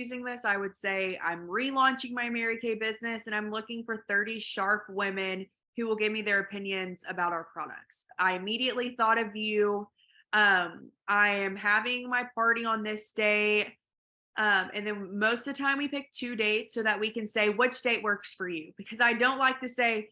using this, I would say I'm relaunching my Mary Kay business and I'm looking for 30 sharp women who will give me their opinions about our products. I immediately thought of you. I am having my party on this day. And then most of the time we pick 2 dates so that we can say which date works for you. Because I don't like to say,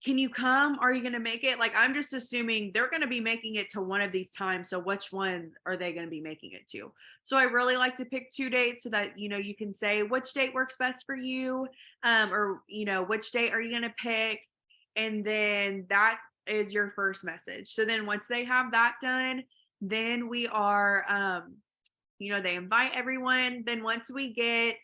can you come? Are you going to make it? Like, I'm just assuming they're going to be making it to one of these times. So which one are they going to be making it to? So I really like to pick 2 dates so that, you can say which date works best for you. Or, which date are you going to pick? And then that is your first message. So then once they have that done, then we are, they invite everyone. Then once we get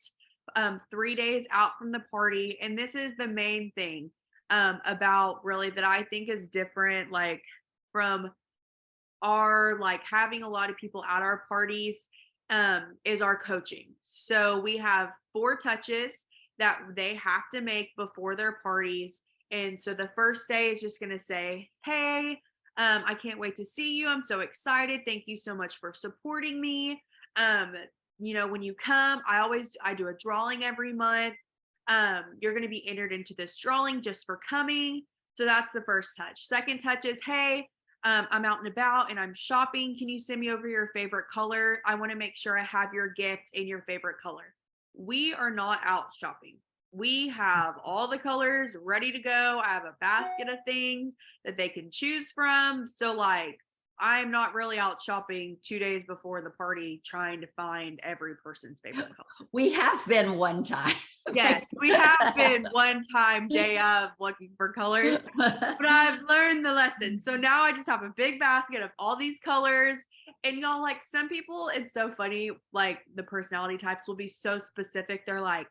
3 days out from the party, and this is the main thing about really that I think is different, like from our like having a lot of people at our parties, is our coaching. So we have 4 touches that they have to make before their parties. And so the first day is just going to say, hey, I can't wait to see you. I'm so excited. Thank you so much for supporting me. Um, when you come, I do a drawing every month. You're going to be entered into this drawing just for coming. So that's the first touch. Second touch is, hey, I'm out and about and I'm shopping. Can you send me over your favorite color? I want to make sure I have your gift in your favorite color. We are not out shopping. We have all the colors ready to go. I have a basket of things that they can choose from. So like, I'm not really out shopping 2 days before the party trying to find every person's favorite color. We have been one time. Yes, we have been one time day of looking for colors, but I've learned the lesson. So now I just have a big basket of all these colors. And y'all, like some people, it's so funny, like the personality types will be so specific. They're like,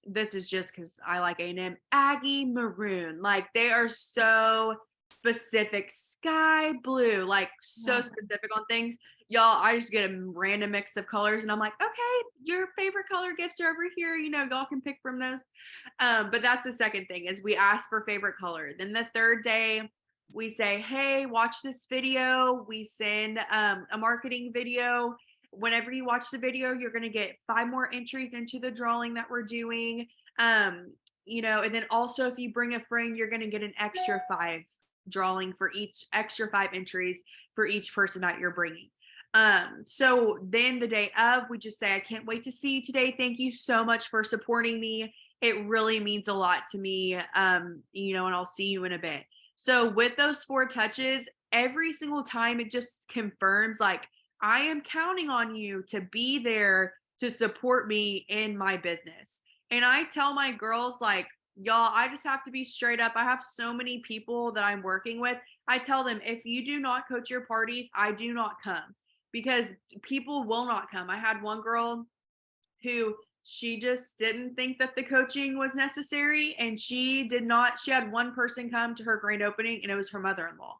this is just because I like A&M, Aggie maroon. Like they are so specific, sky blue, like so specific on things. Y'all, I just get a random mix of colors and I'm like, okay, your favorite color gifts are over here. Y'all can pick from those. But that's the second thing is we ask for favorite color. Then the third day we say, hey, watch this video. We send a marketing video. Whenever you watch the video, you're going to get 5 more entries into the drawing that we're doing. And then also if you bring a friend, you're going to get an extra 5 drawing for each extra 5 entries for each person that you're bringing. So then the day of, we just say, I can't wait to see you today. Thank you so much for supporting me. It really means a lot to me. And I'll see you in a bit. So with those 4 touches, every single time it just confirms like, I am counting on you to be there to support me in my business. And I tell my girls, like, y'all, I just have to be straight up. I have so many people that I'm working with. I tell them, if you do not coach your parties, I do not come because people will not come. I had one girl who she just didn't think that the coaching was necessary. And she had one person come to her grand opening and it was her mother-in-law.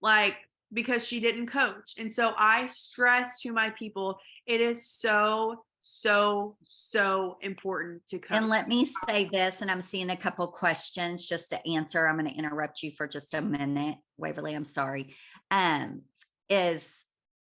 Like, because she didn't coach. And so I stress to my people, it is so, so, so important to coach. And let me say this, and I'm seeing a couple questions just to answer. I'm going to interrupt you for just a minute. Waverly, I'm sorry. Is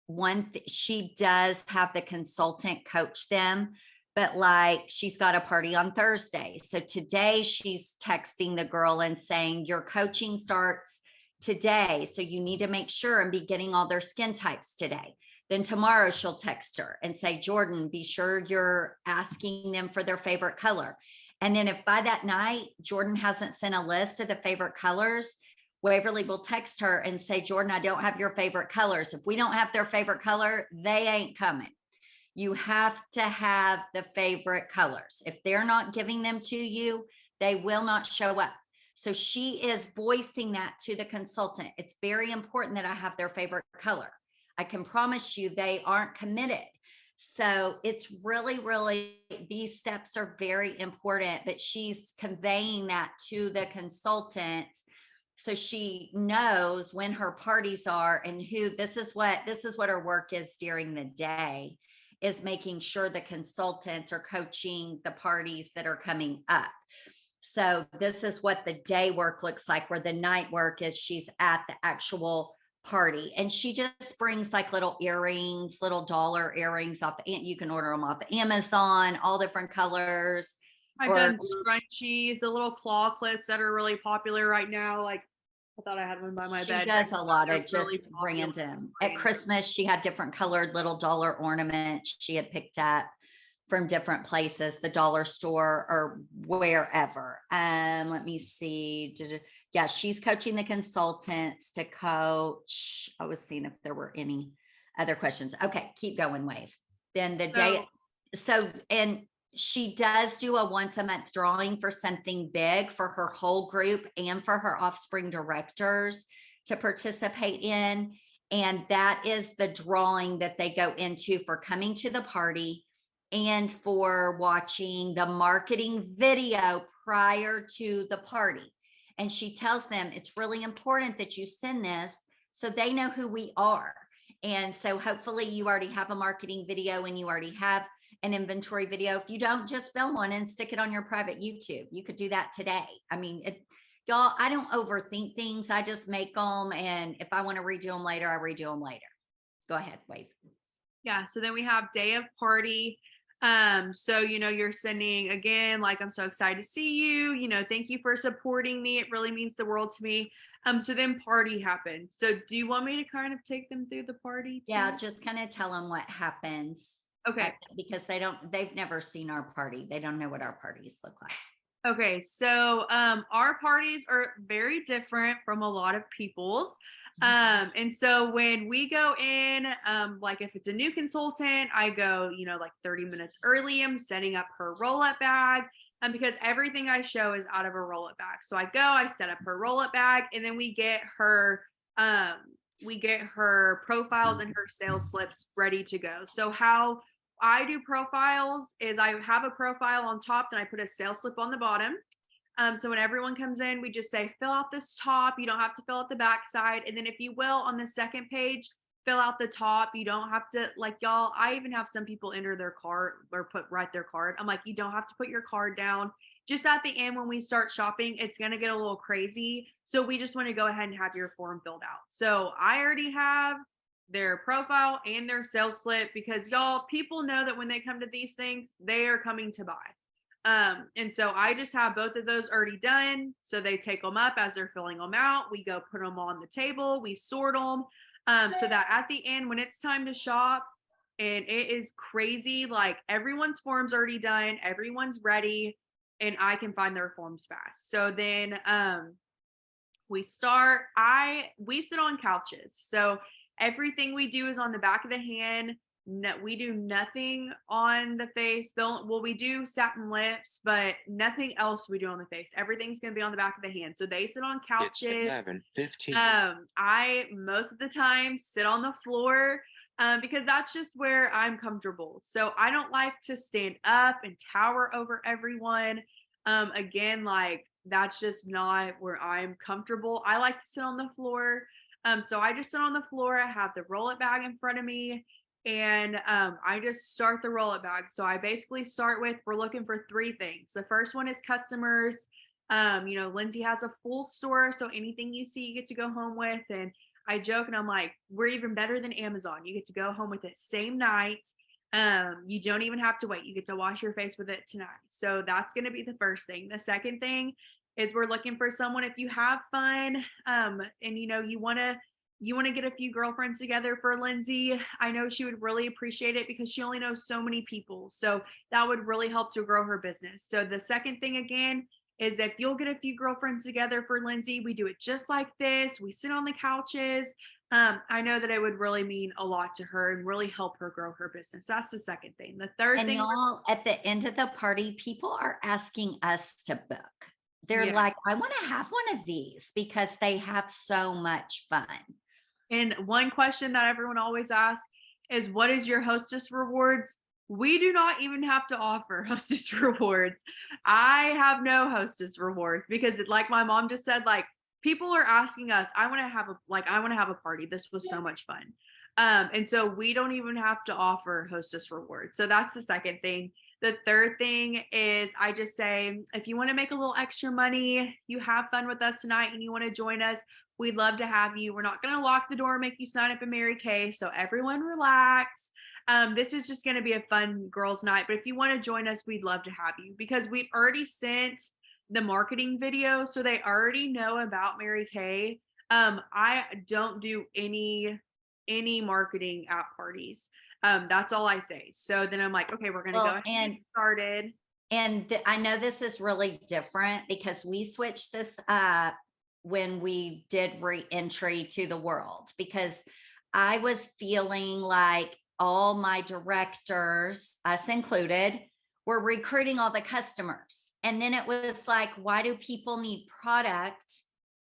one, she does have the consultant coach them, but like she's got a party on Thursday. So today she's texting the girl and saying, your coaching starts today. So you need to make sure and be getting all their skin types today. Then tomorrow she'll text her and say, Jordan, be sure you're asking them for their favorite color. And then if by that night, Jordan hasn't sent a list of the favorite colors, Waverly will text her and say, Jordan, I don't have your favorite colors. If we don't have their favorite color, they ain't coming. You have to have the favorite colors. If they're not giving them to you, they will not show up. So she is voicing that to the consultant. It's very important that I have their favorite color. I can promise you they aren't committed. So it's really, really, these steps are very important, but she's conveying that to the consultant so she knows when her parties are and who. This is what her work is during the day, is making sure the consultants are coaching the parties that are coming up. So this is what the day work looks like, where the night work is she's at the actual party, and she just brings like little earrings, little dollar earrings off. You can order them off Amazon, all different colors. I've Or done scrunchies, the little claw clips that are really popular right now. Like I thought I had one by my she bed. does a lot They're of just really popular. random. At Christmas, she had different colored little dollar ornaments she had picked up from different places, the dollar store or wherever. Let me see. Yeah, she's coaching the consultants to coach. I was seeing if there were any other questions. Okay, keep going, Wave. Then the day, and she does do a once a month drawing for something big for her whole group and for her offspring directors to participate in. And that is the drawing that they go into for coming to the party and for watching the marketing video prior to the party. And she tells them it's really important that you send this so they know who we are. And so hopefully you already have a marketing video and you already have an inventory video. If you don't, just film one and stick it on your private YouTube. You could do that today. I mean, y'all, I don't overthink things. I just make them. And if I want to redo them later, I redo them later. Go ahead, Wave. Yeah. So then we have day of party. So, you're sending again, like, I'm so excited to see you, thank you for supporting me. It really means the world to me. So then party happens. So do you want me to kind of take them through the party too? Yeah, just kind of tell them what happens. Okay. Because they've never seen our party. They don't know what our parties look like. Okay. So, our parties are very different from a lot of people's. And so when we go in, like if it's a new consultant, I go, like 30 minutes early. I'm setting up her roll-up bag. Because everything I show is out of a roll-up bag. So I set up her roll-up bag, and then we get her profiles and her sales slips ready to go. So how I do profiles is I have a profile on top, and I put a sales slip on the bottom. So when everyone comes in, we just say, fill out this top. You don't have to fill out the back side. And then if you will, on the second page, fill out the top. You don't have to, like, y'all, I even have some people enter their card or write their card. I'm like, you don't have to put your card down. Just at the end, when we start shopping, it's going to get a little crazy. So we just want to go ahead and have your form filled out. So I already have their profile and their sales slip, because y'all, people know that when they come to these things, they are coming to buy. And so I just have both of those already done. So they take them up as they're filling them out. We go put them on the table, we sort them. So that at the end, when it's time to shop, and it is crazy, like everyone's form's already done, everyone's ready, and I can find their forms fast. So then we sit on couches. So everything we do is on the back of the hand. No, we do nothing on the face. We do satin lips, but nothing else we do on the face. Everything's going to be on the back of the hand. So they sit on couches. It's 11:15. I most of the time sit on the floor because that's just where I'm comfortable. So I don't like to stand up and tower over everyone. Again, like that's just not where I'm comfortable. I like to sit on the floor. So I just sit on the floor. I have the roll-up bag in front of me. And I just start the roll-up bag. So I basically start with, we're looking for 3 things. The first one is customers. Lindsay has a full store, so anything you see, you get to go home with. And I joke and I'm like, we're even better than Amazon. You get to go home with it same night. You don't even have to wait. You get to wash your face with it tonight. So that's going to be the first thing. The second thing is we're looking for someone, if you have fun, and you want to get a few girlfriends together for Lindsay. I know she would really appreciate it because she only knows so many people. So that would really help to grow her business. So the second thing again is if you'll get a few girlfriends together for Lindsay, we do it just like this. We sit on the couches. I know that it would really mean a lot to her and really help her grow her business. That's the second thing. The third thing, y'all, at the end of the party, people are asking us to book. They're like, I want to have one of these because they have so much fun. And one question that everyone always asks is, what is your hostess rewards? We do not even have to offer hostess rewards. I have no hostess rewards because like my mom just said, like people are asking us, I want to have a party. This was so much fun. And so we don't even have to offer hostess rewards. So that's the second thing. The third thing is I just say, if you want to make a little extra money, you have fun with us tonight and you want to join us, We'd love to have you. We're not going to lock the door and make you sign up in Mary Kay. So everyone relax. This is just going to be a fun girls' night. But if you want to join us, we'd love to have you because we've already sent the marketing video. So they already know about Mary Kay. I don't do any marketing at parties. That's all I say. So then I'm like, okay, we're going to go ahead and get started. And I know this is really different because we switched this up when we did re-entry to the world, because I was feeling like all my directors, us included, were recruiting all the customers. And then it was like, why do people need product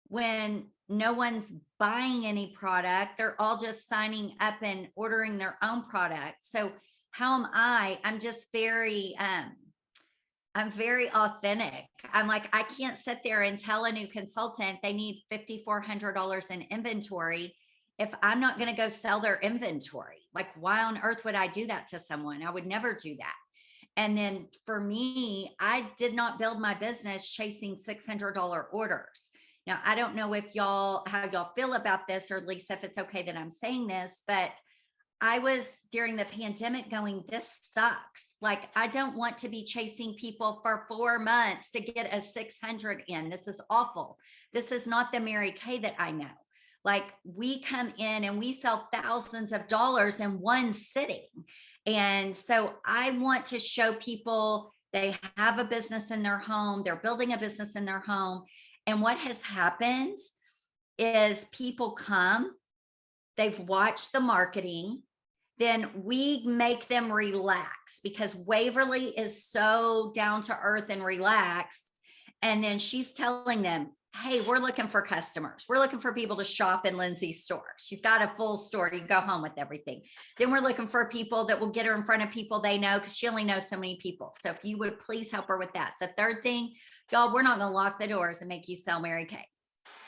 when no one's buying any product? They're all just signing up and ordering their own product. So how am I? I'm just I'm very authentic. I'm like, I can't sit there and tell a new consultant they need $5,400 in inventory if I'm not going to go sell their inventory. Like, why on earth would I do that to someone? I would never do that. And then for me, I did not build my business chasing $600 orders. Now, I don't know if how y'all feel about this, or Lisa, if it's okay that I'm saying this, but I was during the pandemic going, this sucks. Like, I don't want to be chasing people for 4 months to get a 600 in. This is awful. This is not the Mary Kay that I know. Like, we come in and we sell thousands of dollars in one sitting. And so I want to show people they have a business in their home. They're building a business in their home. And what has happened is people come, they've watched the marketing, then we make them relax because Waverly is so down to earth and relaxed. And then she's telling them, hey, we're looking for customers. We're looking for people to shop in Lindsay's store. She's got a full store. You can go home with everything. Then we're looking for people that will get her in front of people they know, because she only knows so many people. So if you would please help her with that. The third thing, y'all, we're not going to lock the doors and make you sell Mary Kay.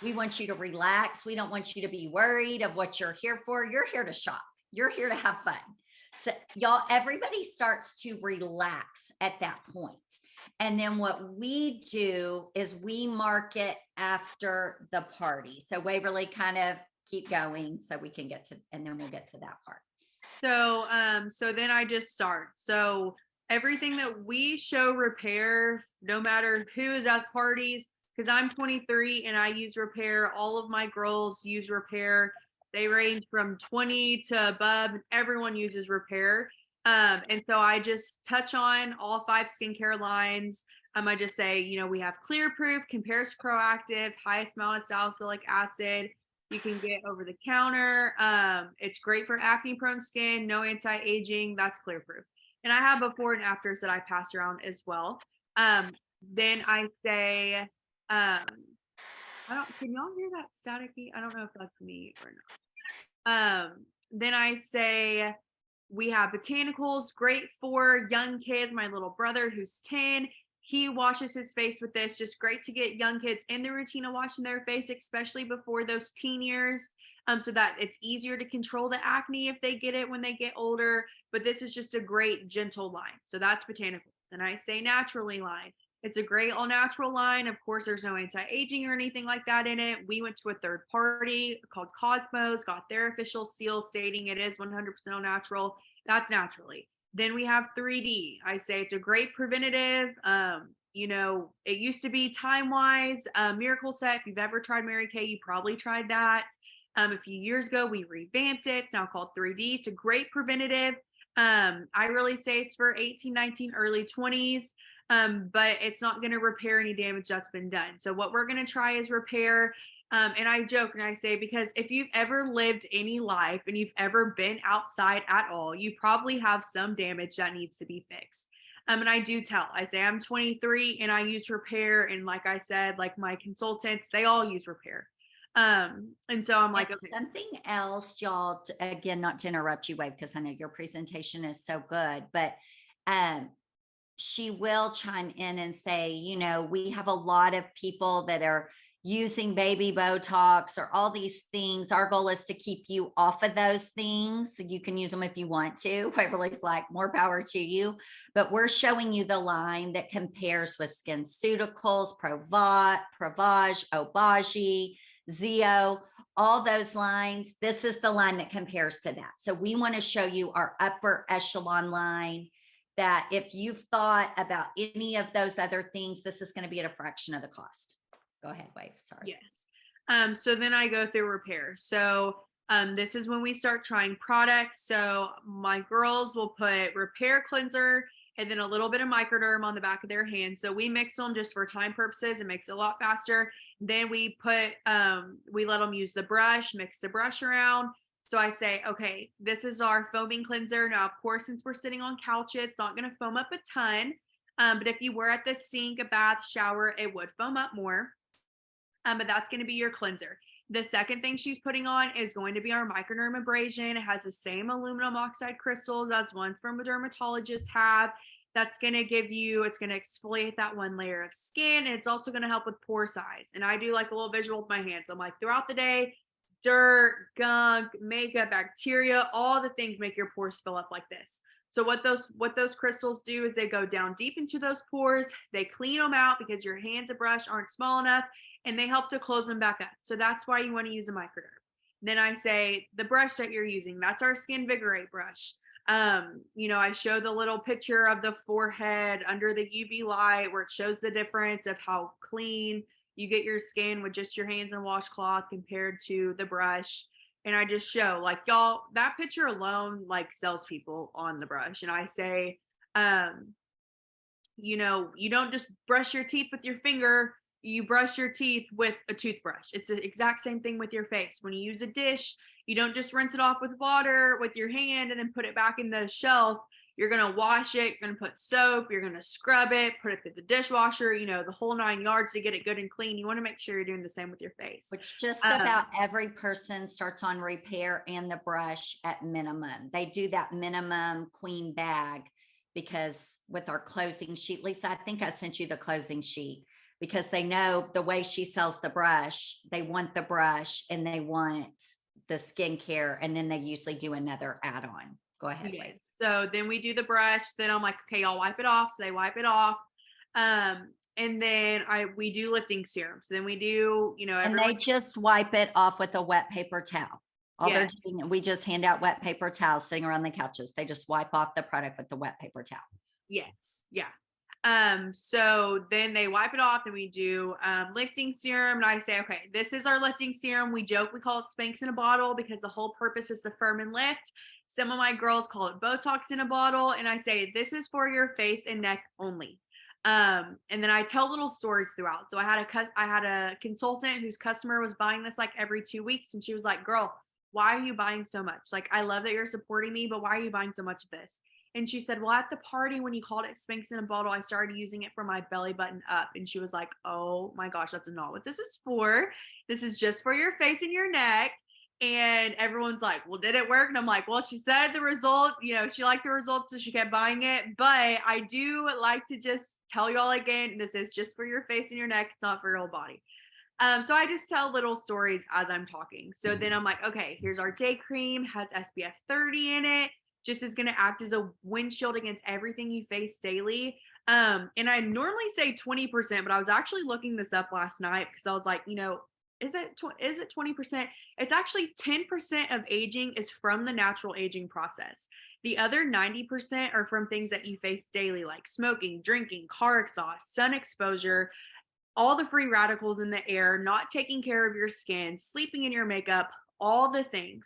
We want you to relax. We don't want you to be worried of what you're here for. You're here to shop. You're here to have fun. So y'all, everybody starts to relax at that point. And then what we do is we market after the party. So Waverly, kind of keep going so we can get to, and then we'll get to that part. So then I just start. So everything that we show repair, no matter who is at parties, because I'm 23 and I use repair. All of my girls use repair. They range from 20 to above. Everyone uses repair. And so I just touch on all 5 skincare lines. I just say, we have Clear Proof, compares to Proactive, highest amount of salicylic acid. You can get over the counter. It's great for acne prone skin, no anti-aging. That's Clear Proof. And I have before and afters that I pass around as well. Then I say, can y'all hear that staticky? I don't know if that's me or not. Then I say we have botanicals, great for young kids. My little brother who's 10, he washes his face with this. Just great to get young kids in the routine of washing their face, especially before those teen years, so that it's easier to control the acne if they get it when they get older. But this is just a great gentle line. So that's botanicals. And I say naturally line. It's a great all natural line. Of course, there's no anti-aging or anything like that in it. We went to a third party called Cosmos, got their official seal stating it is 100% all natural. That's naturally. Then we have 3D. I say it's a great preventative. It used to be Time-Wise, Miracle Set. If you've ever tried Mary Kay, you probably tried that. A few years ago, we revamped it. It's now called 3D. It's a great preventative. I really say it's for 18, 19, early 20s. But it's not going to repair any damage that's been done. So what we're going to try is repair. And I joke and I say, because if you've ever lived any life and you've ever been outside at all, you probably have some damage that needs to be fixed. And I do tell, I say I'm 23 and I use repair. And like I said, like my consultants, they all use repair. And so I'm like, okay. Something else, y'all, again, not to interrupt you, Wade, because I know your presentation is so good, but, she will chime in and say, we have a lot of people that are using baby Botox or all these things. Our goal is to keep you off of those things. So you can use them if you want to. Waverly's like, more power to you. But we're showing you the line that compares with SkinCeuticals, Provage, Obagi, Zeo, all those lines. This is the line that compares to that. So we want to show you our upper echelon line that if you've thought about any of those other things, this is going to be at a fraction of the cost. Go ahead, Wave. Sorry. Yes. So then I go through repair. So this is when we start trying products. So my girls will put repair cleanser and then a little bit of microderm on the back of their hand. So we mix them just for time purposes. It makes it a lot faster. Then we let them use the brush, mix the brush around. So I say, okay, this is our foaming cleanser. Now, of course, since we're sitting on couches, it's not going to foam up a ton. But if you were at the sink, a bath, shower, it would foam up more. But that's going to be your cleanser. The second thing she's putting on is going to be our microderm abrasion. It has the same aluminum oxide crystals as ones from a dermatologist have. That's going to it's going to exfoliate that one layer of skin. And it's also going to help with pore size. And I do like a little visual with my hands. I'm like, throughout the day, dirt, gunk, makeup, bacteria, all the things make your pores fill up like this. So what those crystals do is they go down deep into those pores. They clean them out because your hands and brush aren't small enough, and they help to close them back up. So that's why you want to use a microderm. Then I say the brush that you're using, that's our Skin Vigorate brush. I show the little picture of the forehead under the UV light where it shows the difference of how clean you get your skin with just your hands and washcloth compared to the brush. And I just show, like, y'all, that picture alone like sells people on the brush. And I say, you don't just brush your teeth with your finger, you brush your teeth with a toothbrush. It's the exact same thing with your face. When you use a dish, you don't just rinse it off with water with your hand and then put it back in the shelf. You're going to wash it, you're going to put soap, you're going to scrub it, put it through the dishwasher, the whole 9 yards to get it good and clean. You want to make sure you're doing the same with your face. Which just about every person starts on repair and the brush at minimum. They do that minimum queen bag because with our closing sheet, Lisa, I think I sent you the closing sheet, because they know the way she sells the brush, they want the brush and they want the skincare, and then they usually do another add-on. Go ahead. Yes. Wait. So then we do the brush. Then I'm like, okay, I'll wipe it off. So they wipe it off. And then we do lifting serum. So then we do, and they just wipe it off with a wet paper towel. All they're doing, we just hand out wet paper towels sitting around the couches. They just wipe off the product with the wet paper towel. Yes. Yeah. So then they wipe it off and we do lifting serum. And I say, okay, this is our lifting serum. We joke, we call it Spanx in a bottle because the whole purpose is to firm and lift. Some of my girls call it Botox in a bottle. And I say, this is for your face and neck only. And then I tell little stories throughout. So I had a consultant whose customer was buying this like every 2 weeks. And she was like, girl, why are you buying so much? Like, I love that you're supporting me, but why are you buying so much of this? And she said, well, at the party, when you called it Spanx in a bottle, I started using it for my belly button up. And she was like, oh my gosh, that's not what this is for. This is just for your face and your neck. And everyone's like, well, did it work? And I'm like, well, she said the result, she liked the results, so she kept buying it. But I do like to just tell y'all again, this is just for your face and your neck. It's not for your whole body. So I just tell little stories as I'm talking. So then I'm like, okay, here's our day cream, has SPF 30 in it. Just is going to act as a windshield against everything you face daily. And I normally say 20%, but I was actually looking this up last night because I was like, is it 20%? It's actually 10% of aging is from the natural aging process. The other 90% are from things that you face daily, like smoking, drinking, car exhaust, sun exposure, all the free radicals in the air, not taking care of your skin, sleeping in your makeup, all the things.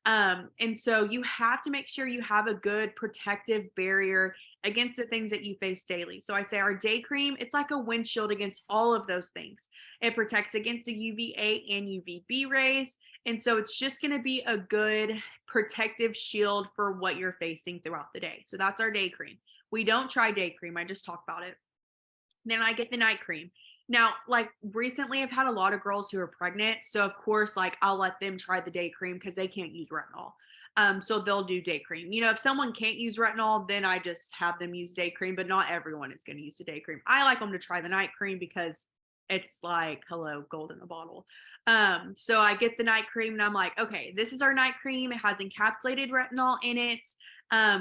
And so you have to make sure you have a good protective barrier against the things that you face daily. So I say our day cream, it's like a windshield against all of those things. It protects against the UVA and UVB rays. And so it's just going to be a good protective shield for what you're facing throughout the day. So that's our day cream. We don't try day cream. I just talk about it. Then I get the night cream. Now, like recently, I've had a lot of girls who are pregnant. So of course, like I'll let them try the day cream because they can't use retinol. So they'll do day cream. If someone can't use retinol, then I just have them use day cream, but not everyone is going to use the day cream. I like them to try the night cream because it's like, hello, gold in a bottle. So I get the night cream and I'm like, okay, this is our night cream. It has encapsulated retinol in it.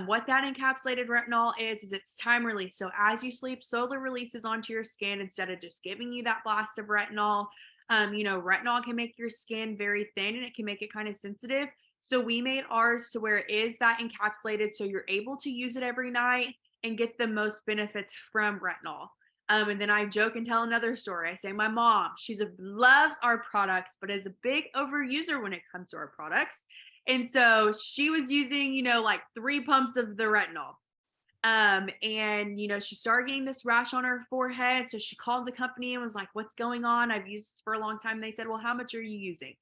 What that encapsulated retinol is it's time release. So as you sleep, slowly releases onto your skin instead of just giving you that blast of retinol. Retinol can make your skin very thin and it can make it kind of sensitive. So we made ours to where it is that encapsulated so you're able to use it every night and get the most benefits from retinol. And then I joke and tell another story. I say my mom, loves our products, but is a big overuser when it comes to our products. And so she was using, like 3 pumps of the retinol. And she started getting this rash on her forehead. So she called the company and was like, what's going on? I've used this for a long time. They said, well, how much are you using?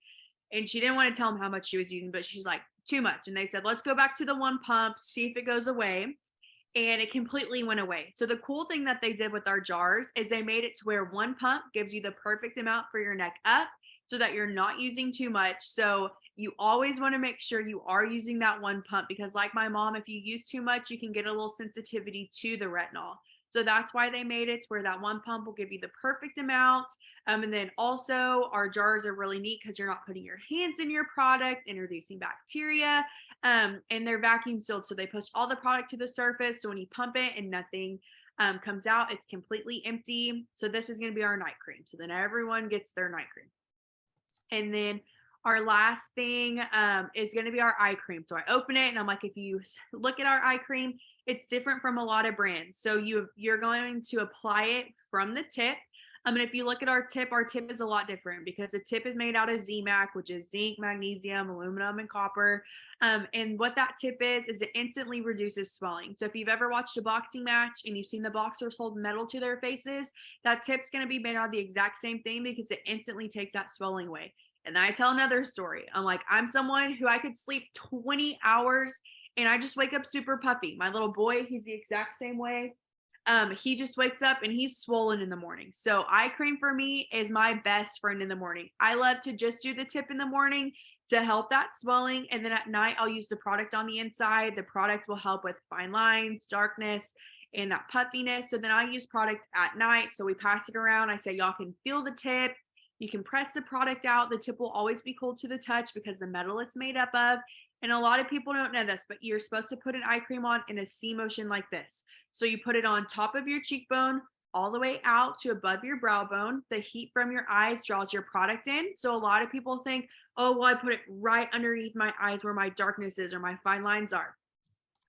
And she didn't want to tell them how much she was using, but she's like, too much. And they said, let's go back to the 1 pump, see if it goes away. And it completely went away. So the cool thing that they did with our jars is they made it to where 1 pump gives you the perfect amount for your neck up so that you're not using too much. So you always want to make sure you are using that 1 pump because like my mom, if you use too much, you can get a little sensitivity to the retinol. So that's why they made it to where that 1 pump will give you the perfect amount. And then also our jars are really neat because you're not putting your hands in your product, introducing bacteria. And they're vacuum sealed. So they push all the product to the surface. So when you pump it and nothing comes out, it's completely empty. So this is going to be our night cream. So then everyone gets their night cream. And then our last thing is going to be our eye cream. So I open it and I'm like, if you look at our eye cream, it's different from a lot of brands. So you're going to apply it from the tip. And if you look at our tip is a lot different because the tip is made out of ZMAC, which is zinc, magnesium, aluminum, and copper. And what that tip is it instantly reduces swelling. So if you've ever watched a boxing match and you've seen the boxers hold metal to their faces, that tip's going to be made out of the exact same thing because it instantly takes that swelling away. And then I tell another story. I'm like, I'm someone who I could sleep 20 hours and I just wake up super puffy. My little boy, he's the exact same way. He just wakes up and he's swollen in the morning. So eye cream for me is my best friend in the morning. I love to just do the tip in the morning to help that swelling. And then at night, I'll use the product on the inside. The product will help with fine lines, darkness, and that puffiness. So then I use product at night. So we pass it around. I say, y'all can feel the tip. You can press the product out. The tip will always be cold to the touch because the metal it's made up of. And a lot of people don't know this, but you're supposed to put an eye cream on in a C motion like this. So you put it on top of your cheekbone, all the way out to above your brow bone. The heat from your eyes draws your product in. So a lot of people think, oh, well, I put it right underneath my eyes where my darkness is or my fine lines are.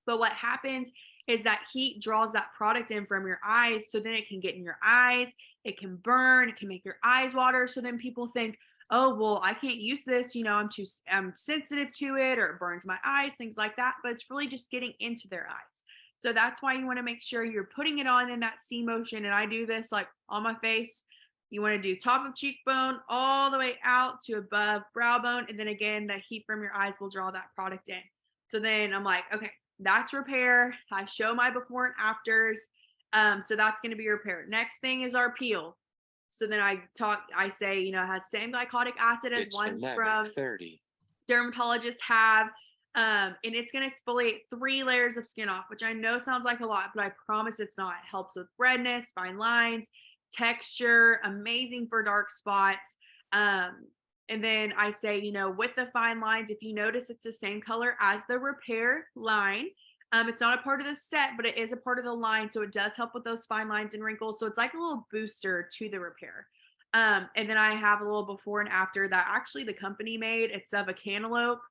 But what happens is that heat draws that product in from your eyes. So then it can get in your eyes. It can burn. It can make your eyes water. So then people think, oh, well, I can't use this. I'm sensitive to it or it burns my eyes, things like that. But it's really just getting into their eyes. So that's why you want to make sure you're putting it on in that C motion. And I do this like on my face. You want to do top of cheekbone all the way out to above brow bone. And then again, the heat from your eyes will draw that product in. So then I'm like, okay, that's repair. I show my before and afters. So that's going to be repair. Next thing is our peel. So then I say, it has same glycolic acid as ones from 30. dermatologists have. And it's going to exfoliate 3 layers of skin off, which I know sounds like a lot, but I promise it's not. It helps with redness, fine lines, texture, amazing for dark spots. And then I say, with the fine lines, if you notice it's the same color as the repair line. It's not a part of the set, but it is a part of the line. So it does help with those fine lines and wrinkles. So it's like a little booster to the repair. And then I have a little before and after that actually the company made. It's of a cantaloupe.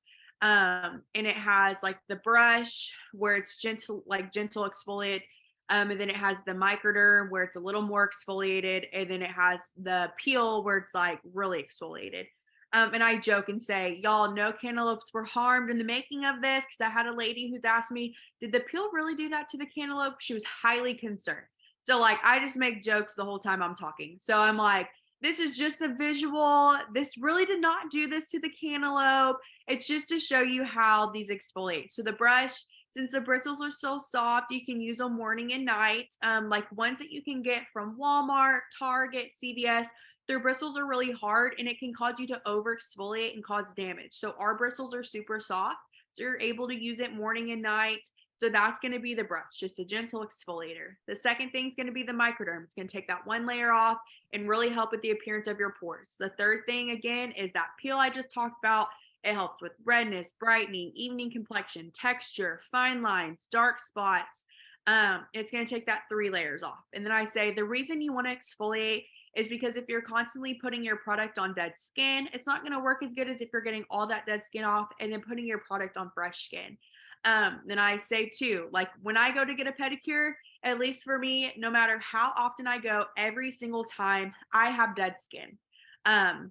And it has like the brush where it's gentle exfoliate. And then it has the microderm where it's a little more exfoliated. And then it has the peel where it's like really exfoliated. And I joke and say, y'all, no cantaloupes were harmed in the making of this. Cause I had a lady who's asked me, did the peel really do that to the cantaloupe? She was highly concerned. So like, I just make jokes the whole time I'm talking. So I'm like, this is just a visual. This really did not do this to the cantaloupe. It's just to show you how these exfoliate. So the brush, since the bristles are so soft, you can use them morning and night. Like ones that you can get from Walmart, Target, CVS. Their bristles are really hard and it can cause you to over exfoliate and cause damage. So our bristles are super soft. So you're able to use it morning and night. So that's going to be the brush, just a gentle exfoliator. The second thing is going to be the microderm. It's going to take that 1 layer off and really help with the appearance of your pores. The third thing again is that peel I just talked about. It helps with redness, brightening, evening complexion, texture, fine lines, dark spots. It's going to take that 3 layers off. And then I say the reason you want to exfoliate is because if you're constantly putting your product on dead skin, it's not going to work as good as if you're getting all that dead skin off and then putting your product on fresh skin. Then I say too, like when I go to get a pedicure, at least for me, no matter how often I go, every single time I have dead skin. Um,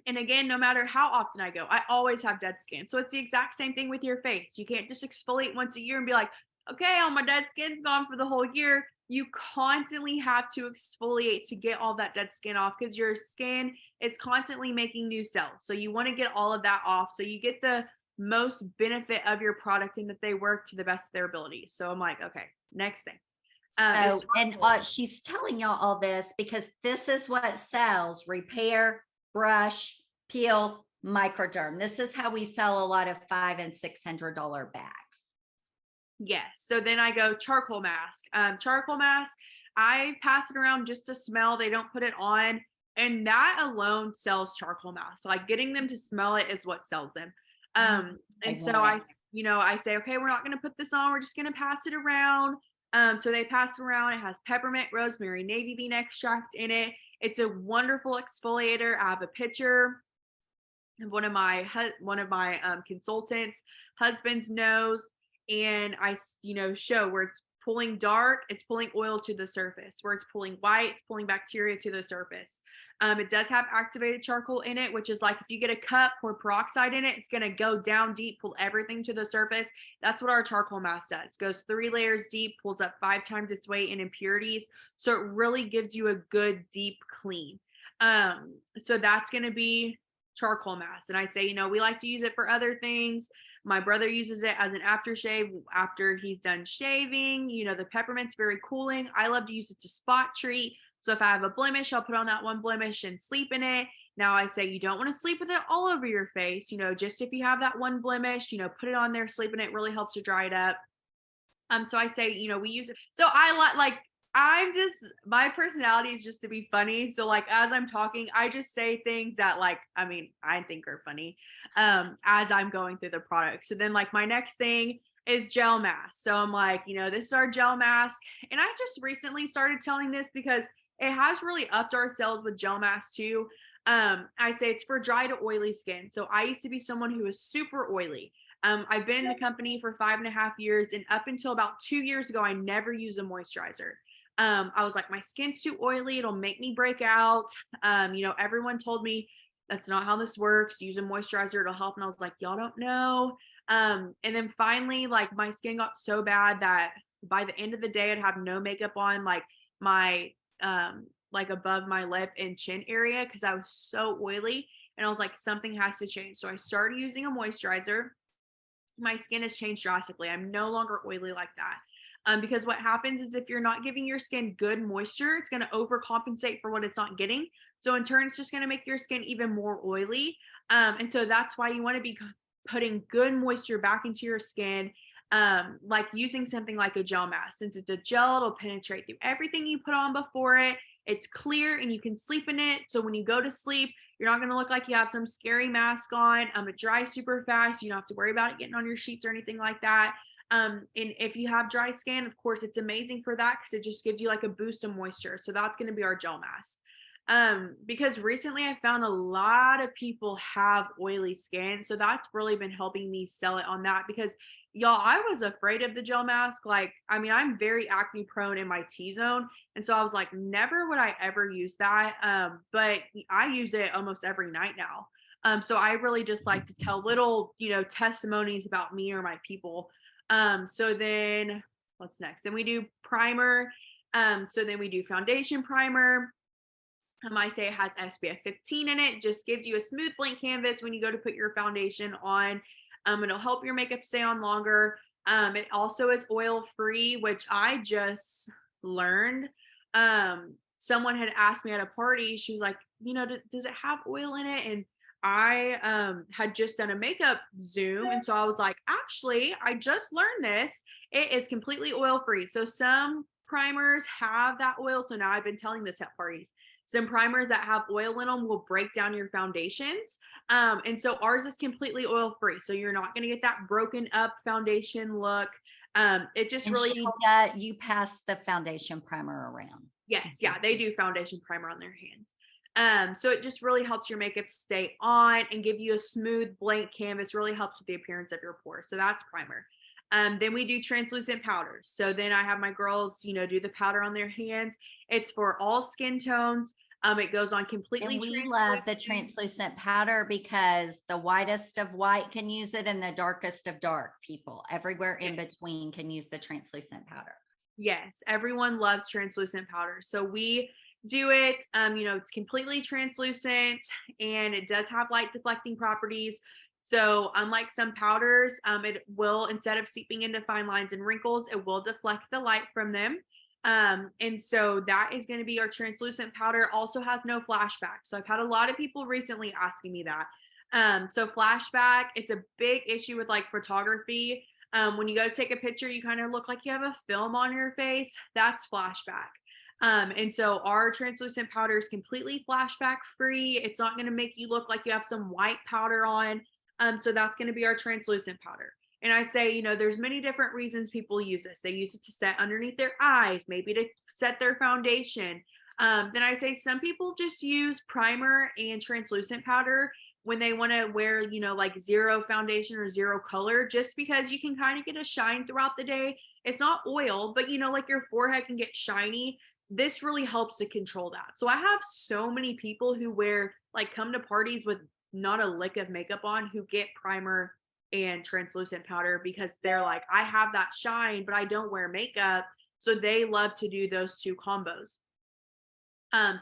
and again, no matter how often I go, I always have dead skin. So it's the exact same thing with your face. You can't just exfoliate once a year and be like, okay, all my dead skin's gone for the whole year. You constantly have to exfoliate to get all that dead skin off because your skin is constantly making new cells. So you want to get all of that off so you get the most benefit of your product and that they work to the best of their ability. So I'm like, okay, next thing. So, and she's telling y'all all this because this is what sells: repair, brush, peel, microderm. This is how we sell a lot of $500 and $600 bags. Yes. So then I go charcoal mask. Charcoal mask, I pass it around just to smell. They don't put it on. And that alone sells charcoal mask. Like getting them to smell it is what sells them. And so I say, okay, we're not going to put this on. We're just going to pass it around. So they pass it around. It has peppermint, rosemary, navy bean extract in it. It's a wonderful exfoliator. I have a picture of one of my consultants' husband's nose, and I show where it's pulling dark, it's pulling oil to the surface. Where it's pulling white, it's pulling bacteria to the surface. It does have activated charcoal in it, which is like if you get a cup, pour peroxide in it, it's going to go down deep, pull everything to the surface. That's what our charcoal mask does. It goes 3 layers deep, pulls up 5 times its weight in impurities. So it really gives you a good deep clean. So that's going to be charcoal mask. And I say, we like to use it for other things. My brother uses it as an aftershave after he's done shaving. The peppermint's very cooling. I love to use it to spot treat. So if I have a blemish, I'll put on that one blemish and sleep in it. Now I say you don't want to sleep with it all over your face. Just if you have that one blemish, put it on there, sleep in it. Really helps to dry it up. So I say, we use it. So my personality is just to be funny. So like, as I'm talking, I just say things that I think are funny, as I'm going through the product. So then like my next thing is gel mask. So I'm like, this is our gel mask. And I just recently started telling this because it has really upped our sales with gel masks too. I say it's for dry to oily skin. So I used to be someone who was super oily. I've been in the company for 5.5 years, and up until about 2 years ago, I never used a moisturizer. I was like, my skin's too oily. It'll make me break out. Everyone told me that's not how this works. Use a moisturizer. It'll help. And I was like, y'all don't know. And then finally, like my skin got so bad that by the end of the day, I'd have no makeup on, like my, like above my lip and chin area, because I was so oily. And I was like, something has to change. So I started using a moisturizer. My skin has changed drastically. I'm no longer oily like that. Because what happens is if you're not giving your skin good moisture, it's going to overcompensate for what it's not getting. So in turn, it's just going to make your skin even more oily. And so that's why you want to be putting good moisture back into your skin, like using something like a gel mask. Since it's a gel, it'll penetrate through everything you put on before it. It's clear and you can sleep in it. So when you go to sleep, you're not going to look like you have some scary mask on. It dries super fast. You don't have to worry about it getting on your sheets or anything like that. And if you have dry skin, of course, it's amazing for that because it just gives you like a boost of moisture. So that's going to be our gel mask. Because recently I found a lot of people have oily skin. So that's really been helping me sell it on that because y'all, I was afraid of the gel mask. I'm very acne prone in my T-zone. And so I was like, never would I ever use that. But I use it almost every night now. So I really just like to tell little, testimonies about me or my people. So then what's next? Then we do primer. So then we do foundation primer. I say it has SPF 15 in it. Just gives you a smooth blank canvas when you go to put your foundation on. It'll help your makeup stay on longer. It also is oil free, which I just learned. Someone had asked me at a party, she was like, does it have oil in it? And I had just done a makeup Zoom. And so I was like, actually, I just learned this. It is completely oil free. So some primers have that oil. So now I've been telling this at parties. Some primers that have oil in them will break down your foundations. And so ours is completely oil free. So you're not going to get that broken up foundation look. It just And really she helps. does, you pass the foundation primer around. Yes, yeah, they do foundation primer on their hands. So it just really helps your makeup stay on and give you a smooth blank canvas, really helps with the appearance of your pores. So that's primer. Then we do translucent powders. So then I have my girls, do the powder on their hands. It's for all skin tones. It goes on completely And we love the translucent. translucent powder because the whitest of white can use it and the darkest of dark people everywhere in Yes. between can use the translucent powder. Yes, everyone loves translucent powder. So we do it. It's completely translucent and it does have light deflecting properties. So unlike some powders, it will, instead of seeping into fine lines and wrinkles, it will deflect the light from them. And so that is going to be our translucent powder. Also has no flashback. So I've had a lot of people recently asking me that. So flashback, it's a big issue with like photography. When you go to take a picture, you kind of look like you have a film on your face. That's flashback. And so our translucent powder is completely flashback free. It's not going to make you look like you have some white powder on. So that's going to be our translucent powder. And I say, there's many different reasons people use this. They use it to set underneath their eyes, maybe to set their foundation. Then I say some people just use primer and translucent powder when they want to wear, like zero foundation or zero color, just because you can kind of get a shine throughout the day. It's not oil, but like your forehead can get shiny. This really helps to control that. So I have so many people who come to parties with not a lick of makeup on who get primer and translucent powder because they're like, I have that shine, but I don't wear makeup. So they love to do those two combos.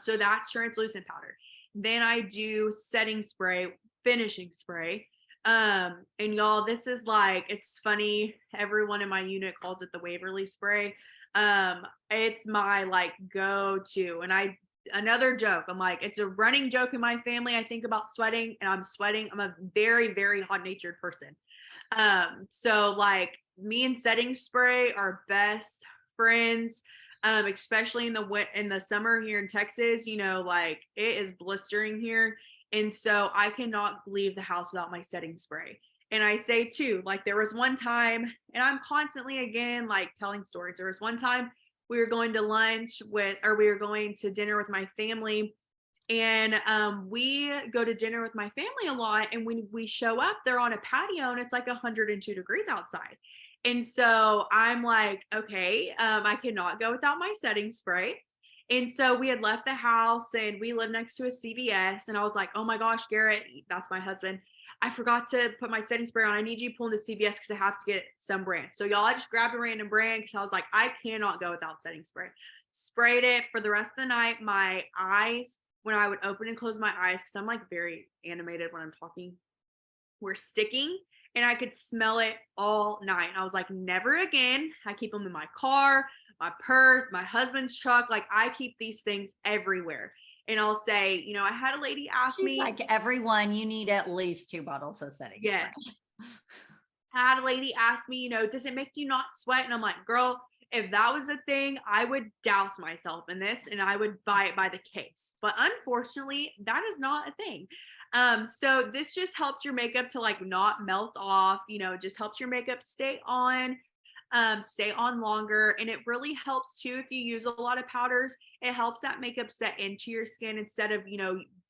So that's translucent powder. Then I do setting spray, finishing spray. And y'all, this is like, it's funny. Everyone in my unit calls it the Waverly spray. It's my like go-to. And another joke, I'm like, it's a running joke in my family. I think about sweating and I'm sweating. I'm a very, very hot natured person. So like me and setting spray are best friends. Especially in the summer here in Texas, like it is blistering here. And so I cannot leave the house without my setting spray. And I say too, like there was one time, and I'm constantly again like telling stories. There was one time we were going to we were going to dinner with my family. And we go to dinner with my family a lot. And when we show up, they're on a patio and it's like 102 degrees outside. And so I'm like, okay, I cannot go without my setting spray. And so we had left the house and we live next to a CVS. And I was like, oh my gosh, Garrett, that's my husband. I forgot to put my setting spray on. I need you to pull into CVS because I have to get some brand. So y'all, I just grabbed a random brand because I was like, I cannot go without setting spray. Sprayed it for the rest of the night. My eyes, when I would open and close my eyes, because I'm like very animated when I'm talking, were sticking and I could smell it all night. I was like, never again. I keep them in my car, my purse, my husband's truck. Like I keep these things everywhere. And I'll say, I had a lady ask She's me, like, everyone, you need at least 2 bottles of setting yeah, spray. I had a lady ask me, does it make you not sweat? And I'm like, girl, if that was a thing, I would douse myself in this and I would buy it by the case. But unfortunately, that is not a thing. So this just helps your makeup to like not melt off, just helps your makeup stay on longer. And it really helps too if you use a lot of powders. It helps that makeup set into your skin instead of,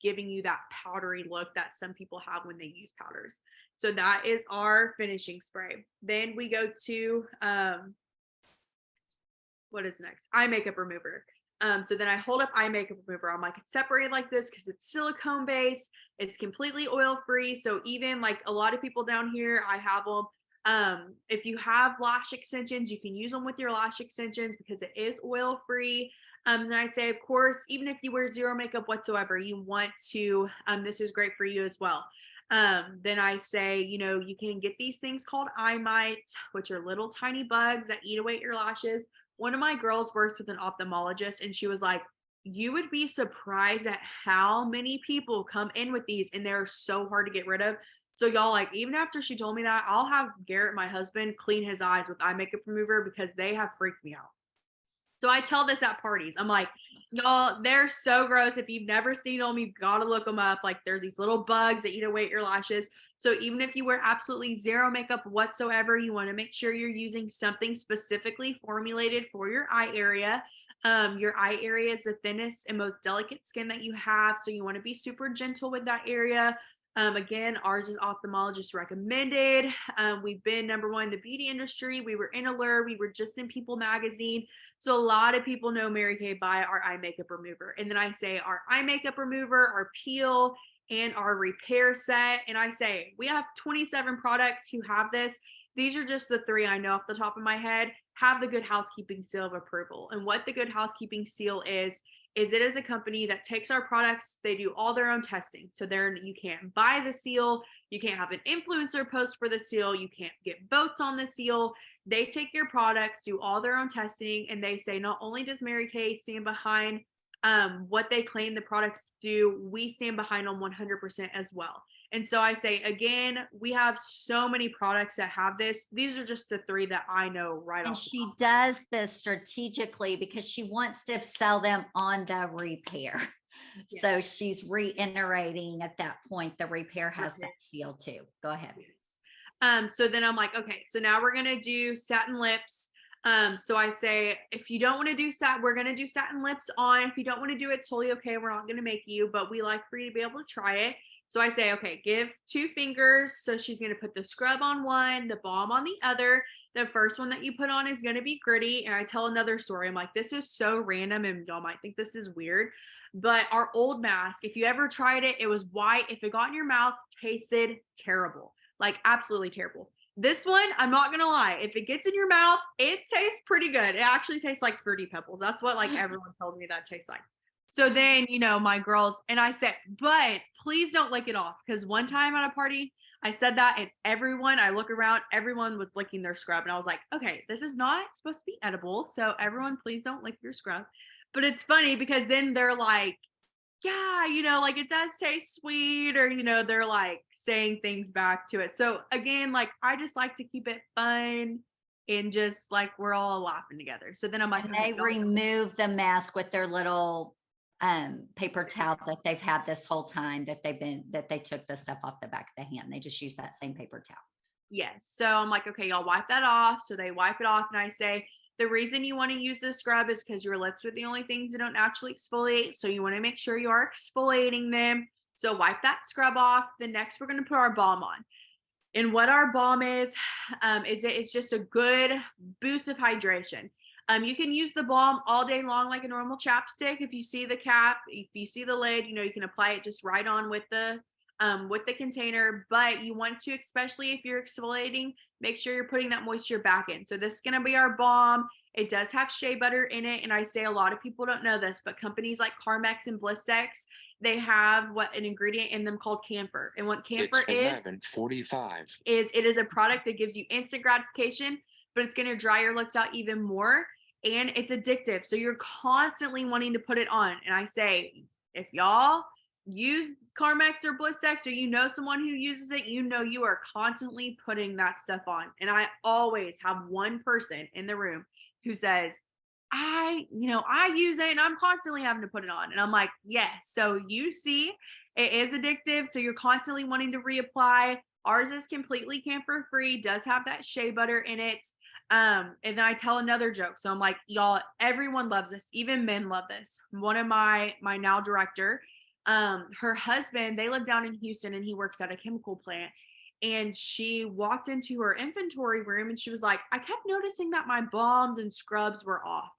giving you that powdery look that some people have when they use powders. So that is our finishing spray. Then we go to what is next? Eye makeup remover. So then I hold up eye makeup remover. I'm like, it's separated like this because it's silicone based. It's completely oil free. So even like a lot of people down here, I have them. If you have lash extensions, you can use them with your lash extensions because it is oil free. Then I say, of course, even if you wear zero makeup whatsoever, you want to, this is great for you as well. Then I say, you can get these things called eye mites, which are little tiny bugs that eat away at your lashes. One of my girls worked with an ophthalmologist and she was like, you would be surprised at how many people come in with these and they're so hard to get rid of. So y'all, like, even after she told me that, I'll have Garrett, my husband, clean his eyes with eye makeup remover because they have freaked me out. So I tell this at parties. I'm like, y'all, they're so gross. If you've never seen them, you've got to look them up. Like they're these little bugs that eat away at your lashes. So even if you wear absolutely zero makeup whatsoever, you want to make sure you're using something specifically formulated for your eye area. Your eye area is the thinnest and most delicate skin that you have. So you want to be super gentle with that area. Again, ours is ophthalmologist recommended. We've been number one in the beauty industry. We were in Allure. We were just in People magazine. So a lot of people know Mary Kay by our eye makeup remover. And then I say our eye makeup remover, our peel, and our repair set. And I say we have 27 products who have this. These are just the three I know off the top of my head have the Good Housekeeping seal of approval. And what the Good Housekeeping seal is it is a company that takes our products, they do all their own testing. So there you can't buy the seal, you can't have an influencer post for the seal, you can't get votes on the seal. They take your products, do all their own testing, and they say not only does Mary Kay stand behind what they claim the products do, we stand behind them 100% as well. And so I say, again, we have so many products that have this. These are just the three that I know right And off. she does this strategically because she wants to sell them on the repair. Yeah. So she's reiterating at that point, the repair has that seal too. Go ahead. So then I'm like, okay, so now we're going to do satin lips. So I say, if you don't want to do satin, we're going to do satin lips on. If you don't want to do it, totally okay. We're not going to make you, but we like for you to be able to try it. So I say, okay, give 2 fingers. So she's going to put the scrub on one, the balm on the other. The first one that you put on is going to be gritty. And I tell another story. I'm like, this is so random and y'all might think this is weird, but our old mask, if you ever tried it, it was white. If it got in your mouth, tasted terrible, like absolutely terrible. This one, I'm not going to lie. If it gets in your mouth, it tastes pretty good. It actually tastes like Fruity Pebbles. That's what like everyone told me that tastes like. So then, my girls, and I said, but please don't lick it off. Because one time at a party, I said that and I look around, everyone was licking their scrub. And I was like, okay, this is not supposed to be edible. So everyone, please don't lick your scrub. But it's funny because then they're like, yeah, like it does taste sweet, or, they're like saying things back to it. So again, like I just like to keep it fun and just like we're all laughing together. So then I'm like, And okay, they remove the mask with their little paper towel that they've had this whole time that they took the stuff off the back of the hand. They just use that same paper towel. yes. So I'm like, okay, y'all wipe that off. So they wipe it off. And I say, the reason you want to use this scrub is because your lips are the only things that don't actually exfoliate. So you want to make sure you are exfoliating them. So wipe that scrub off. Then next we're going to put our balm on. And what our balm is it's just a good boost of hydration. You can use the balm all day long like a normal chapstick. If you see the cap, if you see the lid, you can apply it just right on with the container. But you want to, especially if you're exfoliating, make sure you're putting that moisture back in. So this is going to be our balm. It does have shea butter in it. And I say a lot of people don't know this, but companies like Carmex and Blissex, they have an ingredient in them called camphor. And what camphor is it is a product that gives you instant gratification, but it's going to dry your lips out even more. And it's addictive. So you're constantly wanting to put it on. And I say, if y'all use Carmex or Blissex, or someone who uses it, you are constantly putting that stuff on. And I always have one person in the room who says, I use it and I'm constantly having to put it on. And I'm like, yes. So you see, it is addictive. So you're constantly wanting to reapply. Ours is completely camphor free, does have that shea butter in it. And then I tell another joke. So I'm like, y'all, everyone loves this. Even men love this. One of my now director, her husband, they live down in Houston and he works at a chemical plant. And she walked into her inventory room and she was like, I kept noticing that my balms and scrubs were off.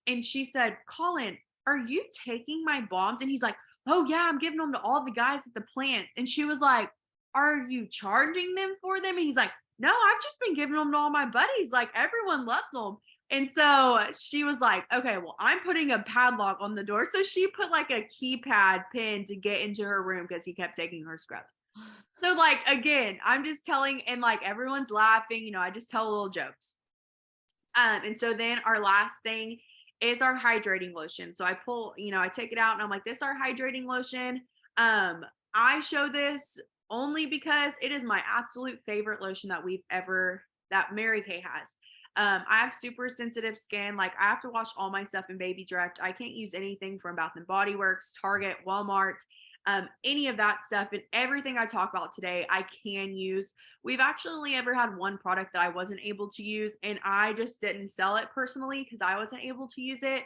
And she said, Colin, are you taking my balms? And he's like, oh yeah, I'm giving them to all the guys at the plant. And she was like, are you charging them for them? And he's like, no, I've just been giving them to all my buddies. Like everyone loves them. And so she was like, okay, well, I'm putting a padlock on the door. So she put like a keypad pin to get into her room because he kept taking her scrub. So like, again, I'm just telling, and like everyone's laughing, I just tell little jokes. And so then our last thing is our hydrating lotion. So I pull, I take it out and I'm like, this is our hydrating lotion. I show this only because it is my absolute favorite lotion that Mary Kay has. I have super sensitive skin. Like I have to wash all my stuff in Baby Direct. I can't use anything from Bath and Body Works, Target, Walmart. any of that stuff, and everything I talk about today, I can use. We've actually only ever had one product that I wasn't able to use, and I just didn't sell it personally because I wasn't able to use it.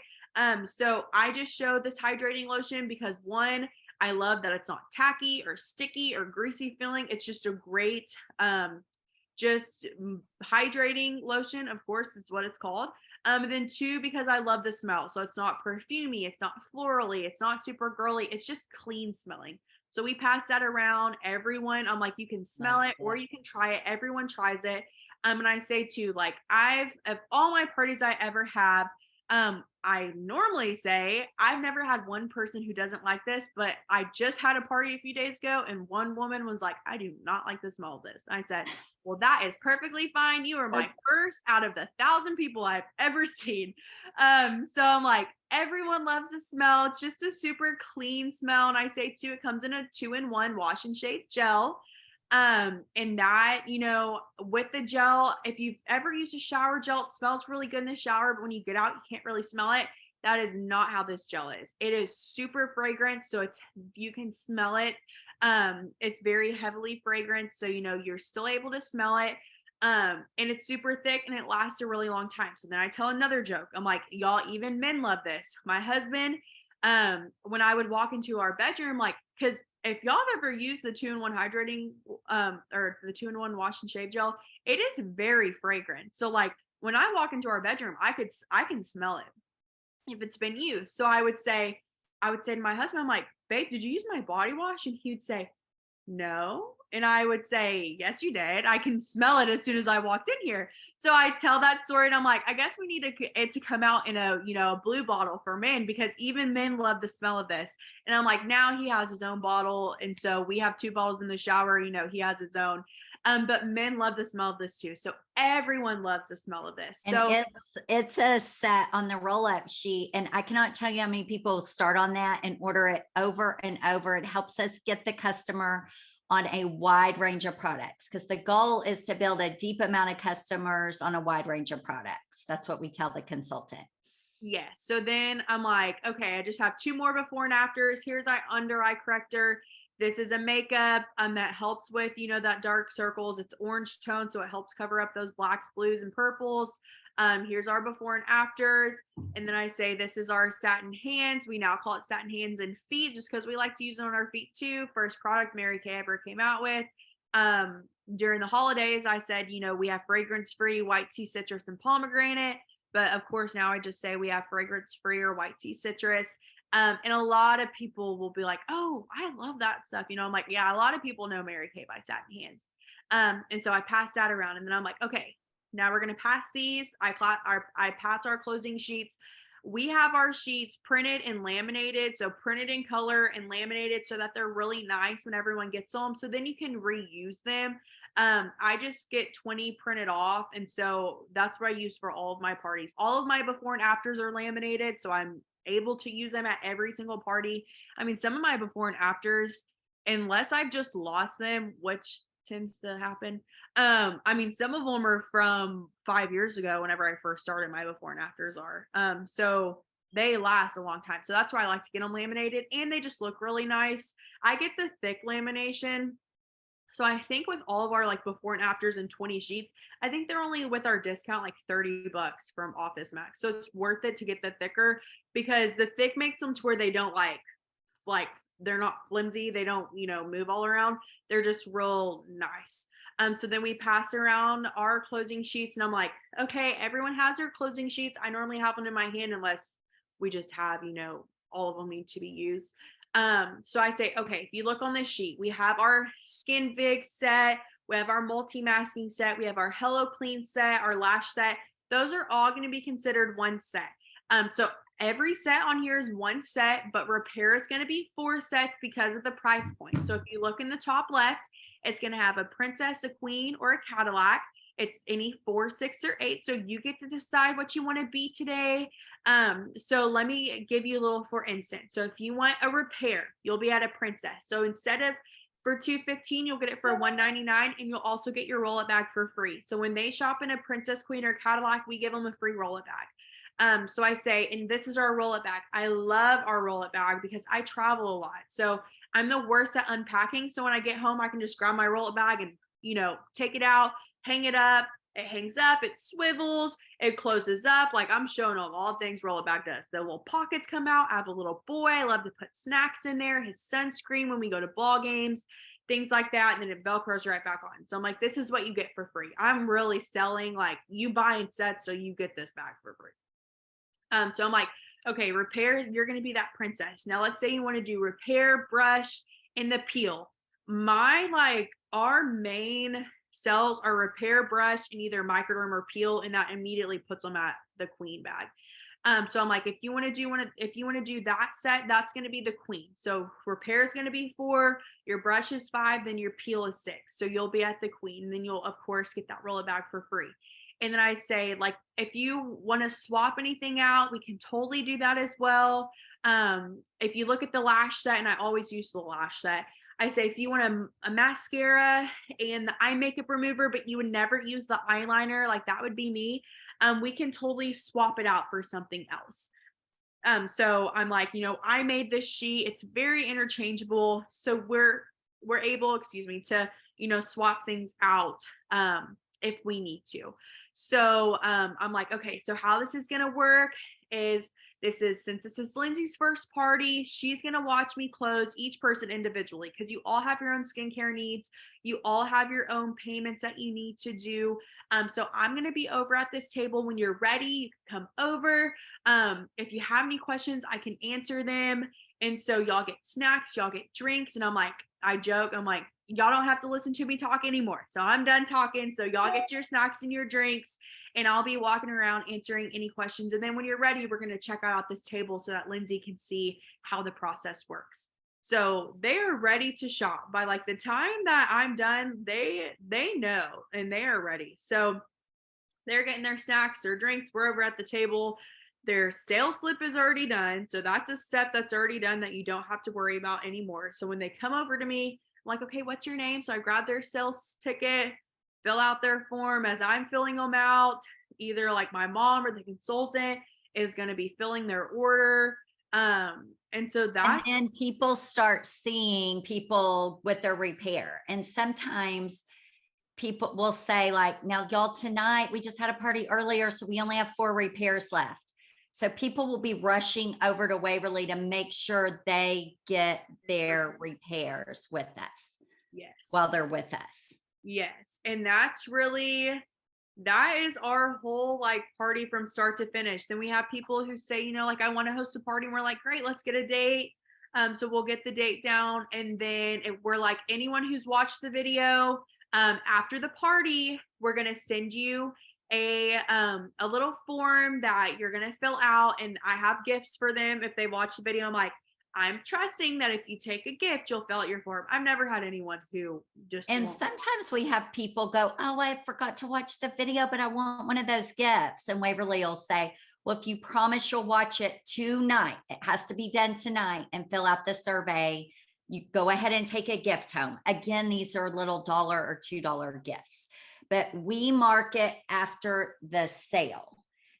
So I just showed this hydrating lotion because one, I love that it's not tacky or sticky or greasy feeling. It's just a great, just hydrating lotion. Of course, it's what it's called. And then two, because I love the smell. So it's not perfumey, it's not florally, it's not super girly, it's just clean smelling. So we pass that around. Everyone, I'm like, you can smell Love it or it. you can try it. Everyone tries it. And I say too, like I've of all my parties I ever have, I normally say I've never had one person who doesn't like this, but I just had a party a few days ago and one woman was like, I do not like the smell of this. I said, well, that is perfectly fine. You are my first out of the 1,000 people I've ever seen. So I'm like, everyone loves the smell. It's just a super clean smell. And I say too, it comes in a 2-in-1 wash and shave gel. And that, with the gel, if you've ever used a shower gel, it smells really good in the shower, but when you get out, you can't really smell it. That is not how this gel is. It is super fragrant, so you can smell it. It's very heavily fragrant, so you're still able to smell it. And it's super thick and it lasts a really long time. So then I tell another joke. I'm like, y'all, even men love this. My husband, when I would walk into our bedroom, like, because if y'all have ever used the 2-in-1 hydrating, or the 2-in-1 wash and shave gel, it is very fragrant. So like when I walk into our bedroom, I can smell it if it's been used. So I would say to my husband, I'm like, babe, did you use my body wash? And he'd say, no. And I would say, yes, you did. I can smell it as soon as I walked in here. So I tell that story and I'm like, I guess we need it to come out in a blue bottle for men because even men love the smell of this. And I'm like, now he has his own bottle. And so we have 2 bottles in the shower, he has his own. But men love the smell of this too. So everyone loves the smell of this. And So it's a set on the roll-up sheet. And I cannot tell you how many people start on that and order it over and over. It helps us get the customer on a wide range of products because the goal is to build a deep amount of customers on a wide range of products. That's what we tell the consultant. yes. So then I'm like, okay, I just have 2 more before and afters. Here's our under eye corrector. This is a makeup that helps with, that dark circles. It's orange tone, so it helps cover up those blacks, blues, and purples. Here's our before and afters. And then I say, this is our satin hands. We now call it satin hands and feet just because we like to use it on our feet too. First product Mary Kay ever came out with. During the holidays, I said, we have fragrance free white tea, citrus, and pomegranate. But of course, now I just say we have fragrance free or white tea citrus. And a lot of people will be like, oh, I love that stuff. I'm like, yeah, a lot of people know Mary Kay by Satin Hands. And so I pass that around and then I'm like, okay, now we're going to pass these. I pass our closing sheets. We have our sheets printed and laminated. So printed in color and laminated so that they're really nice when everyone gets them. So then you can reuse them. I just get 20 printed off. And so that's what I use for all of my parties. All of my before and afters are laminated. So I'm able to use them at every single party. I mean, some of my before and afters, unless I've just lost them, which tends to happen. I mean, some of them are from 5 years ago, whenever I first started. My before and afters are. So they last a long time. So that's why I like to get them laminated and they just look really nice. I get the thick lamination. So I think with all of our like before and afters and 20 sheets, I think they're only with our discount like $30 from Office Max. So it's worth it to get the thicker because the thick makes them to where they don't like they're not flimsy. They don't, move all around. They're just real nice. So then we pass around our closing sheets and I'm like, okay, everyone has their closing sheets. I normally have one in my hand unless we just have, all of them need to be used. So I say, okay, if you look on this sheet, we have our Skin Vig set, we have our multi-masking set, we have our Hello Clean set, our lash set. Those are all going to be considered one set. So every set on here is one set, but repair is going to be 4 sets because of the price point. So if you look in the top left, it's going to have a princess, a queen, or a Cadillac. It's any 4, 6, or 8. So you get to decide what you want to be today. So let me give you a little, for instance. So if you want a repair, you'll be at a princess. So instead of for $215, you'll get it for $199, and you'll also get your roll-up bag for free. So when they shop in a princess, queen, or Cadillac, we give them a free roll-up bag. So I say, and this is our roll-up bag. I love our roll-up bag because I travel a lot. So I'm the worst at unpacking. So when I get home, I can just grab my roll it bag and, take it out, hang it up. It hangs up, it swivels, it closes up. Like I'm showing them all things roll it bag does. The little pockets come out. I have a little boy. I love to put snacks in there, his sunscreen when we go to ball games, things like that. And then it Velcros right back on. So I'm like, this is what you get for free. I'm really selling like you buy in sets, so you get this bag for free. So I'm like, okay, repairs, you're going to be that princess. Now let's say you want to do repair, brush, and the peel. Our main sells are repair, brush, and either microderm or peel, and that immediately puts them at the queen bag. So I'm like, if you want to do that set, that's going to be the queen. So repair is going to be 4, your brush is 5, then your peel is 6. So you'll be at the queen. And then you'll of course get that roller bag for free. And then I say, like, if you want to swap anything out, we can totally do that as well. If you look at the lash set, and I always use the lash set, I say if you want a mascara and the eye makeup remover, but you would never use the eyeliner, like that would be me. We can totally swap it out for something else. So I'm like, I made this sheet. It's very interchangeable. So we're able, to, swap things out if we need to. So I'm like, okay, so how this is gonna work is since this is Lindsay's first party, she's gonna watch me close each person individually because you all have your own skincare needs, you all have your own payments that you need to do. So I'm gonna be over at this table when you're ready. You can come over. If you have any questions, I can answer them. And so y'all get snacks, y'all get drinks, and I joke, I'm like, y'all don't have to listen to me talk anymore. So I'm done talking. So y'all get your snacks and your drinks, and I'll be walking around answering any questions. And then when you're ready, we're going to check out this table so that Lindsay can see how the process works. So they are ready to shop. By like the time that I'm done, they know and they are ready. So they're getting their snacks, their drinks. We're over at the table. Their sales slip is already done. So that's a step that's already done that you don't have to worry about anymore. So when they come over to me, I'm like, okay, what's your name? So I grab their sales ticket, fill out their form. As I'm filling them out, either like my mom or the consultant is going to be filling their order. And so And that's, then people start seeing people with their repair. And sometimes people will say like, now y'all, tonight, we just had a party earlier, so we only have 4 repairs left. So people will be rushing over to Waverly to make sure they get their repairs with us yes, while they're with us. yes. And that is our whole like party from start to finish. Then we have people who say, like, I want to host a party. And we're like, great, let's get a date. So we'll get the date down. And then we're like, anyone who's watched the video, after the party, we're going to send you a little form that you're going to fill out. And I have gifts for them. If they watch the video, I'm like, I'm trusting that if you take a gift, you'll fill out your form. I've never had anyone who just And won't. sometimes we have people go, oh, I forgot to watch the video, but I want one of those gifts. And Waverly will say, well, if you promise you'll watch it tonight, it has to be done tonight, and fill out the survey, you go ahead and take a gift home. Again, these are little $1 or $2 gifts, but we market after the sale.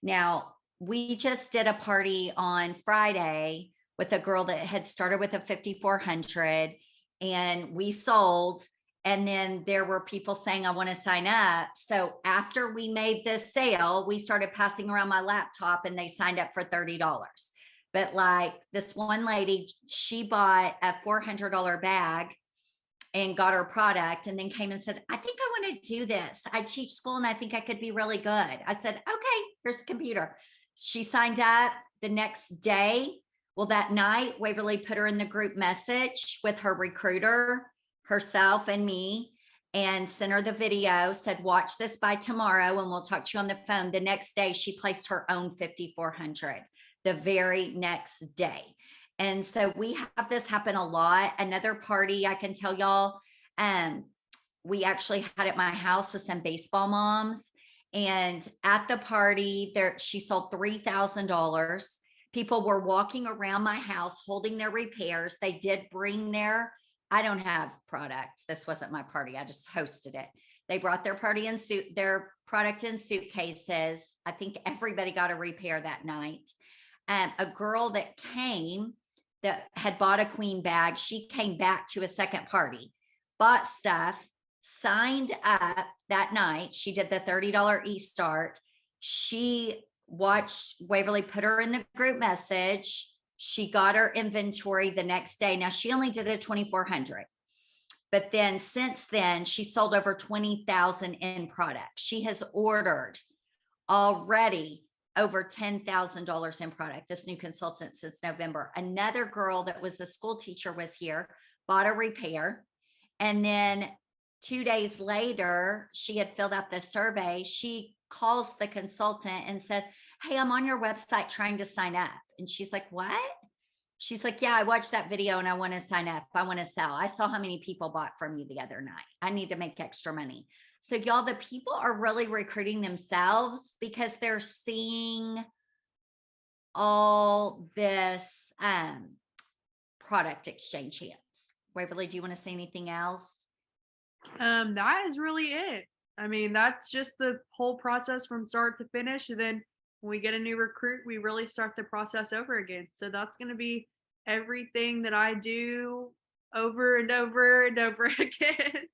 Now, we just did a party on Friday with a girl that had started with a 5,400, and we sold. And then there were people saying, I want to sign up. So after we made this sale, we started passing around my laptop, and they signed up for $30. But like this one lady, she bought a $400 bag and got her product, and then came and said, I think I want to do this. I teach school and I think I could be really good. I said, okay, here's the computer. She signed up the next day. Well, that night, Waverly put her in the group message with her recruiter, herself and me, and sent her the video, said, watch this by tomorrow and we'll talk to you on the phone. The next day, she placed her own 5,400 the very next day. And so we have this happen a lot. Another party I can tell y'all, we actually had at my house with some baseball moms. And at the party there, she sold $3,000. People were walking around my house holding their repairs. They did bring I don't have products. This wasn't my party. I just hosted it. They brought their their product in suitcases. I think everybody got a repair that night. A girl that came that had bought a queen bag. She came back to a second party, bought stuff, signed up that night. She did the $30 e-start. She watched Waverly put her in the group message. She got her inventory the next day. Now she only did a 2,400. But then since then, she sold over 20,000 in product. She has ordered already over $10,000 in product, this new consultant since November. Another girl that was a school teacher was here, bought a repair. And then 2 days later, she had filled out the survey. She calls the consultant and says, hey, I'm on your website trying to sign up. And she's like, what? She's like, yeah, I watched that video and I want to sign up. I want to sell. I saw how many people bought from you the other night. I need to make extra money. So y'all, the people are really recruiting themselves because they're seeing all this product exchange hands. Waverly, do you want to say anything else? That is really it. I mean, that's just the whole process from start to finish. And then when we get a new recruit, we really start the process over again. So that's going to be everything that I do over and over and over again.